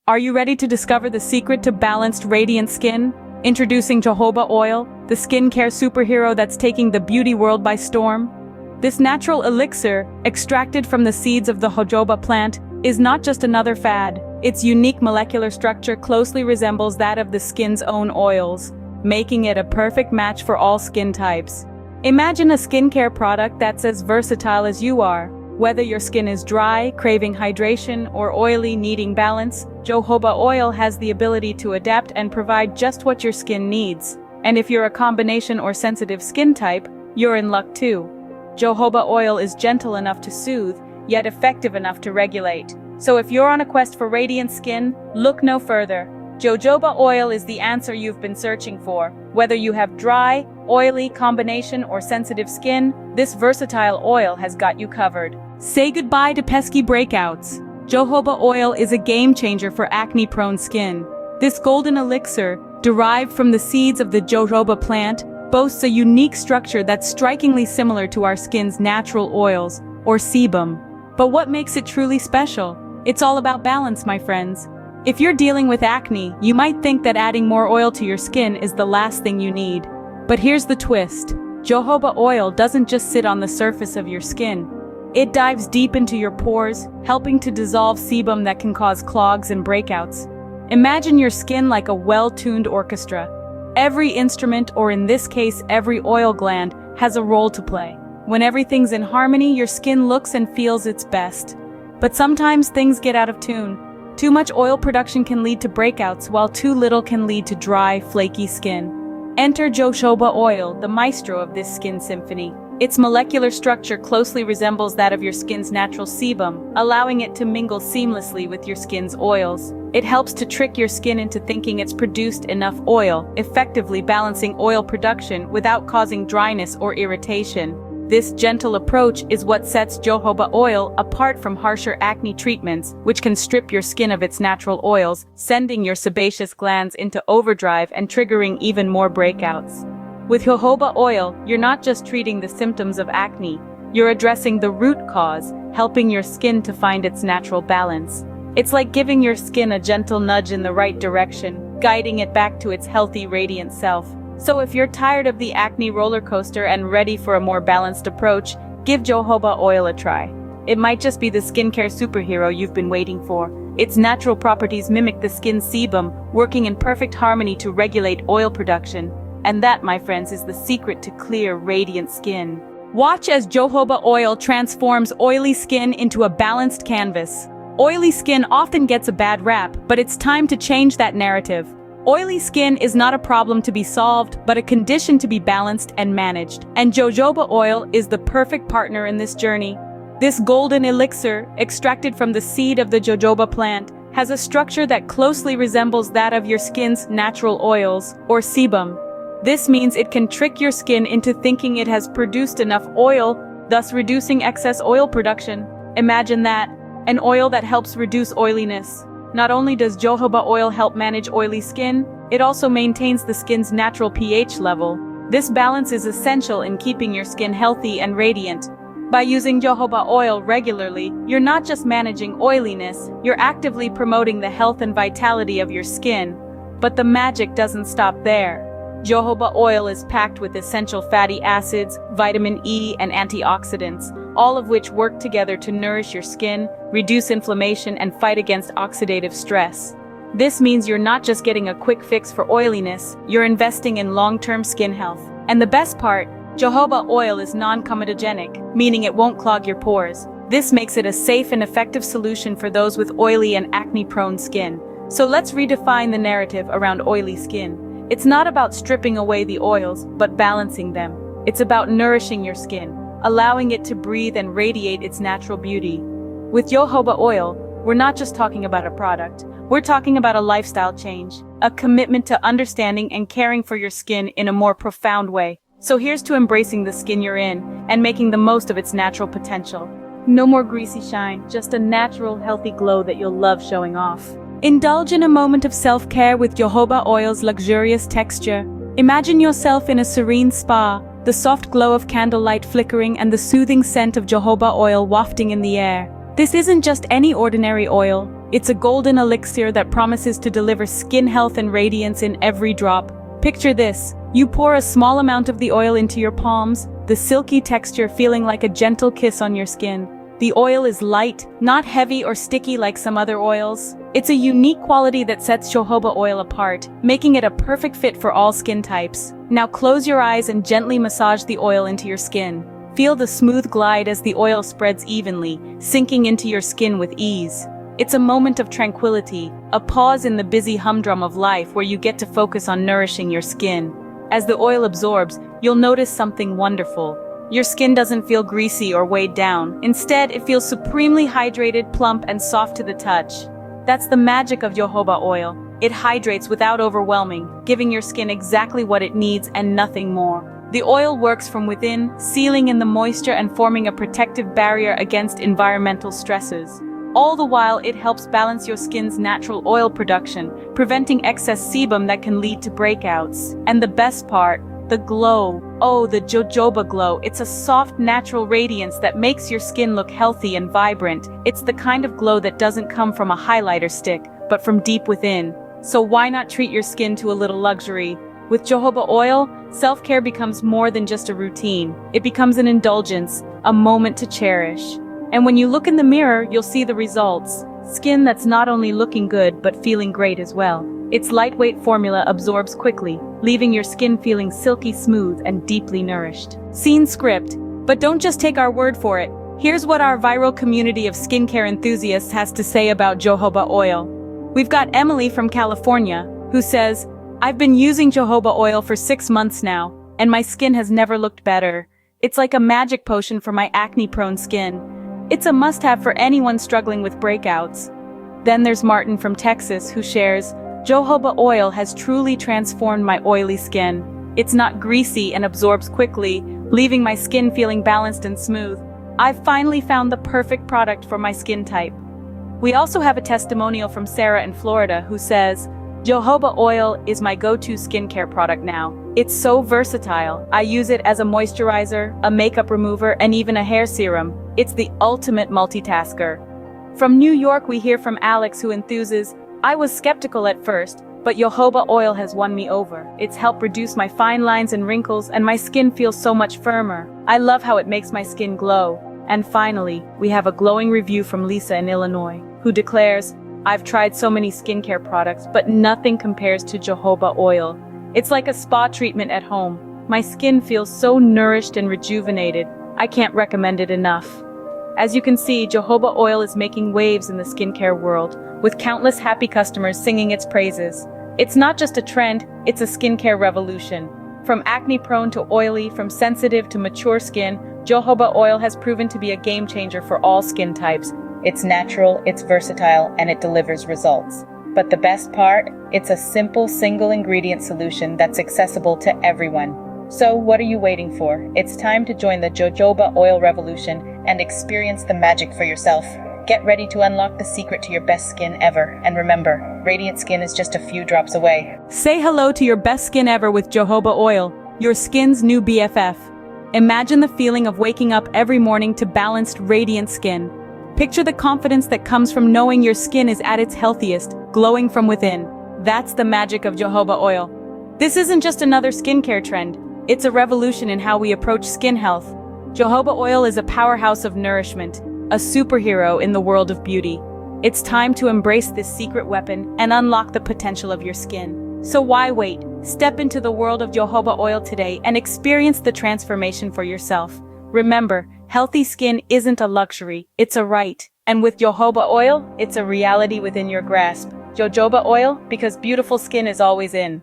Are you ready to discover the secret to balanced, radiant skin? Introducing jojoba oil, the skincare superhero that's taking the beauty world by storm. This natural elixir, extracted from the seeds of the jojoba plant, is not just another fad. Its unique molecular structure closely resembles that of the skin's own oils, making it a perfect match for all skin types. Imagine a skincare product that's as versatile as you are. Whether your skin is dry, craving hydration, or oily, needing balance, jojoba oil has the ability to adapt and provide just what your skin needs. And if you're a combination or sensitive skin type, you're in luck too. Jojoba oil is gentle enough to soothe, yet effective enough to regulate. So if you're on a quest for radiant skin, look no further. Jojoba oil is the answer you've been searching for. Whether you have dry, oily, combination, or sensitive skin, this versatile oil has got you covered. Say goodbye to pesky breakouts. Jojoba oil is a game changer for acne-prone skin. This golden elixir, derived from the seeds of the jojoba plant, boasts a unique structure that's strikingly similar to our skin's natural oils, or sebum. But what makes it truly special? It's all about balance, my friends. If you're dealing with acne, you might think that adding more oil to your skin is the last thing you need. But here's the twist. Jojoba oil doesn't just sit on the surface of your skin. It dives deep into your pores, helping to dissolve sebum that can cause clogs and breakouts. Imagine your skin like a well-tuned orchestra. Every instrument, or in this case every oil gland, has a role to play. When everything's in harmony, your skin looks and feels its best. But sometimes things get out of tune. Too much oil production can lead to breakouts, while too little can lead to dry, flaky skin. Enter jojoba oil, the maestro of this skin symphony. Its molecular structure closely resembles that of your skin's natural sebum, allowing it to mingle seamlessly with your skin's oils. It helps to trick your skin into thinking it's produced enough oil, effectively balancing oil production without causing dryness or irritation. This gentle approach is what sets jojoba oil apart from harsher acne treatments, which can strip your skin of its natural oils, sending your sebaceous glands into overdrive and triggering even more breakouts. With jojoba oil, you're not just treating the symptoms of acne, you're addressing the root cause, helping your skin to find its natural balance. It's like giving your skin a gentle nudge in the right direction, guiding it back to its healthy, radiant self. So if you're tired of the acne roller coaster and ready for a more balanced approach, give jojoba oil a try. It might just be the skincare superhero you've been waiting for. Its natural properties mimic the skin's sebum, working in perfect harmony to regulate oil production. And that, my friends, is the secret to clear, radiant skin. Watch as jojoba oil transforms oily skin into a balanced canvas. Oily skin often gets a bad rap, but it's time to change that narrative. Oily skin is not a problem to be solved, but a condition to be balanced and managed. And jojoba oil is the perfect partner in this journey. This golden elixir, extracted from the seed of the jojoba plant, has a structure that closely resembles that of your skin's natural oils, or sebum. This means it can trick your skin into thinking it has produced enough oil, thus reducing excess oil production. Imagine that, an oil that helps reduce oiliness. Not only does jojoba oil help manage oily skin, it also maintains the skin's natural pH level. This balance is essential in keeping your skin healthy and radiant. By using jojoba oil regularly, you're not just managing oiliness, you're actively promoting the health and vitality of your skin. But the magic doesn't stop there. Jojoba oil is packed with essential fatty acids, vitamin E, and antioxidants, all of which work together to nourish your skin, reduce inflammation, and fight against oxidative stress. This means you're not just getting a quick fix for oiliness, you're investing in long-term skin health. And the best part, jojoba oil is non-comedogenic, meaning it won't clog your pores. This makes it a safe and effective solution for those with oily and acne-prone skin. So let's redefine the narrative around oily skin. It's not about stripping away the oils, but balancing them. It's about nourishing your skin, allowing it to breathe and radiate its natural beauty. With jojoba oil, we're not just talking about a product, we're talking about a lifestyle change, a commitment to understanding and caring for your skin in a more profound way. So here's to embracing the skin you're in and making the most of its natural potential. No more greasy shine, just a natural, healthy glow that you'll love showing off. Indulge in a moment of self-care with jojoba oil's luxurious texture. Imagine yourself in a serene spa, the soft glow of candlelight flickering and the soothing scent of jojoba oil wafting in the air. This isn't just any ordinary oil. It's a golden elixir that promises to deliver skin health and radiance in every drop. Picture this. You pour a small amount of the oil into your palms, the silky texture feeling like a gentle kiss on your skin. The oil is light, not heavy or sticky like some other oils. It's a unique quality that sets jojoba oil apart, making it a perfect fit for all skin types. Now close your eyes and gently massage the oil into your skin. Feel the smooth glide as the oil spreads evenly, sinking into your skin with ease. It's a moment of tranquility, a pause in the busy humdrum of life where you get to focus on nourishing your skin. As the oil absorbs, you'll notice something wonderful. Your skin doesn't feel greasy or weighed down. Instead, it feels supremely hydrated, plump, and soft to the touch. That's the magic of jojoba oil. It hydrates without overwhelming, giving your skin exactly what it needs and nothing more. The oil works from within, sealing in the moisture and forming a protective barrier against environmental stresses. All the while, it helps balance your skin's natural oil production, preventing excess sebum that can lead to breakouts. And the best part, the glow. Oh, the jojoba glow. It's a soft, natural radiance that makes your skin look healthy and vibrant. It's the kind of glow that doesn't come from a highlighter stick, but from deep within. So why not treat your skin to a little luxury? With jojoba oil, self-care becomes more than just a routine. It becomes an indulgence, a moment to cherish. And when you look in the mirror, you'll see the results. Skin that's not only looking good, but feeling great as well. Its lightweight formula absorbs quickly, leaving your skin feeling silky smooth and deeply nourished. Scene script. But don't just take our word for it. Here's what our viral community of skincare enthusiasts has to say about jojoba oil. We've got Emily from California, who says, "I've been using jojoba oil for 6 months now, and my skin has never looked better. It's like a magic potion for my acne-prone skin. It's a must-have for anyone struggling with breakouts." Then there's Martin from Texas, who shares, "Jojoba oil has truly transformed my oily skin. It's not greasy and absorbs quickly, leaving my skin feeling balanced and smooth. I've finally found the perfect product for my skin type." We also have a testimonial from Sarah in Florida, who says, "Jojoba oil is my go-to skincare product now. It's so versatile. I use it as a moisturizer, a makeup remover, and even a hair serum. It's the ultimate multitasker." From New York, we hear from Alex, who enthuses, "I was skeptical at first, but jojoba oil has won me over. It's helped reduce my fine lines and wrinkles, and my skin feels so much firmer. I love how it makes my skin glow." And finally, we have a glowing review from Lisa in Illinois, who declares, "I've tried so many skincare products, but nothing compares to jojoba oil. It's like a spa treatment at home. My skin feels so nourished and rejuvenated. I can't recommend it enough." As you can see, jojoba oil is making waves in the skincare world, with countless happy customers singing its praises. It's not just a trend, it's a skincare revolution. From acne-prone to oily, from sensitive to mature skin, jojoba oil has proven to be a game changer for all skin types. It's natural, it's versatile, and it delivers results. But the best part? It's a simple single-ingredient solution that's accessible to everyone. So what are you waiting for? It's time to join the jojoba oil revolution and experience the magic for yourself. Get ready to unlock the secret to your best skin ever. And remember, radiant skin is just a few drops away. Say hello to your best skin ever with jojoba oil, your skin's new BFF. Imagine the feeling of waking up every morning to balanced, radiant skin. Picture the confidence that comes from knowing your skin is at its healthiest, glowing from within. That's the magic of jojoba oil. This isn't just another skincare trend. It's a revolution in how we approach skin health. Jojoba oil is a powerhouse of nourishment, a superhero in the world of beauty. It's time to embrace this secret weapon and unlock the potential of your skin. So why wait? Step into the world of jojoba oil today and experience the transformation for yourself. Remember, healthy skin isn't a luxury, it's a right. And with jojoba oil, it's a reality within your grasp. Jojoba oil, because beautiful skin is always in.